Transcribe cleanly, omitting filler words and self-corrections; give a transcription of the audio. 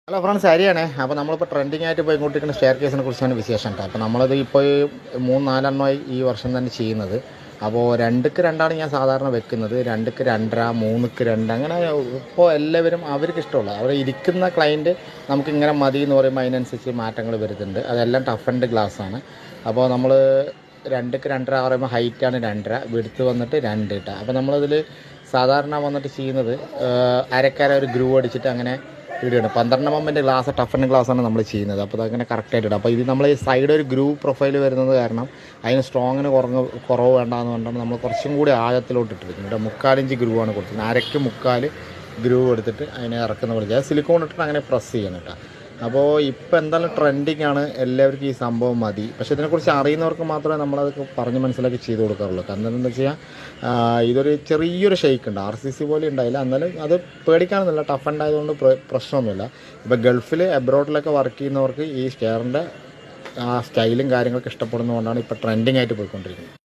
Hello friends, ഹരിയാണേ. അപ്പോൾ നമ്മളിപ്പോൾ trending ആയിട്ട് പോയിക്കൊണ്ടിരിക്കുന്ന സ്റ്റെയർ കേസിനെ കുറിച്ചാണ് വിശേഷം കേട്ടോ. അപ്പോൾ നമ്മളിത് ഇപ്പോൾ 3-4 ഈ വർഷം തന്നെ ചെയ്യുന്നത്. അപ്പോൾ 2ക്ക് 2 ഞാൻ സാധാരണ വെക്കുന്നത്. 2ക്ക് 2.5, 3ക്ക് 2 അങ്ങനെ. ഇപ്പോൾ എല്ലാവരും അവർക്ക് ഇഷ്ടമുള്ള അവർ ഇരിക്കുന്ന ക്ലയൻറ്റ് നമുക്കിങ്ങനെ മതി എന്ന് പറയുമ്പോൾ അതിനനുസരിച്ച് മാറ്റങ്ങൾ വരുന്നുണ്ട്. അതെല്ലാം ടഫ് ആൻഡ് ഗ്ലാസ് ആണ്. അപ്പോൾ നമ്മൾ 2ക്ക് 2.5 പറയുമ്പോൾ ഹൈറ്റാണ് 2.5, വിഡ്ത്ത് വന്നിട്ട് 2 കേട്ടോ. അപ്പോൾ നമ്മളിതിൽ സാധാരണ വന്നിട്ട് ചെയ്യുന്നത് അരക്കര ഒരു ഗ്രൂ അടിച്ചിട്ട് അങ്ങനെ ഇടുകയാണ്. 12 mm ഗ്ലാസ്, ടഫ് ആൻഡ് ഗ്ലാസ്സാണ് നമ്മൾ ചെയ്യുന്നത്. അപ്പോൾ അതങ്ങനെ കറക്റ്റായിട്ട് ഇടും. അപ്പോൾ ഇത് നമ്മൾ ഈ സൈഡ് ഒരു ഗ്രൂ പ്രൊഫൈൽ വരുന്നത് കാരണം അതിന് സ്ട്രോങ്ങിന് കുറവ് വേണ്ടാന്ന് പറഞ്ഞാൽ നമ്മൾ കുറച്ചും കൂടി ആഴത്തിലോട്ട് ഇട്ടിരിക്കുന്നത്. ഇവിടെ 3/4 ഇഞ്ച് ഗ്രൂ ആണ് കൊടുത്തത്. അരയ്ക്ക് 3/4 ഗ്രൂ എടുത്തിട്ട് അതിനെ ഇറക്കുന്ന പോലെ ചെയ്യുക. സിലിക്കോൺ ഇട്ടിട്ട് അങ്ങനെ പ്രസ് ചെയ്യണം കേട്ടോ. അപ്പോൾ ഇപ്പോൾ എന്തായാലും ട്രെൻഡിങ് ആണ്, എല്ലാവർക്കും ഈ സംഭവം മതി. പക്ഷേ ഇതിനെക്കുറിച്ച് അറിയുന്നവർക്ക് മാത്രമേ നമ്മളതൊക്കെ പറഞ്ഞ് മനസ്സിലാക്കി ചെയ്ത് കൊടുക്കാറുള്ളൂ. കാരണം എന്താണെന്ന് വെച്ചാൽ ഇതൊരു ചെറിയൊരു ഷെയ്ക്ക് ഉണ്ട്, RCC പോലെ ഉണ്ടായില്ല. എന്നാലും അത് പേടിക്കാനൊന്നുമില്ല, ടഫ് ഉണ്ടായതുകൊണ്ട് പ്രശ്നമൊന്നുമില്ല. ഇപ്പോൾ ഗൾഫിൽ എബ്രോഡിലൊക്കെ വർക്ക് ചെയ്യുന്നവർക്ക് ഈ സ്റ്റെയറിൻ്റെ സ്റ്റൈലും കാര്യങ്ങളൊക്കെ ഇഷ്ടപ്പെടുന്നതുകൊണ്ടാണ് ഇപ്പോൾ ട്രെൻഡിങ് ആയിട്ട് പോയിക്കൊണ്ടിരിക്കുന്നത്.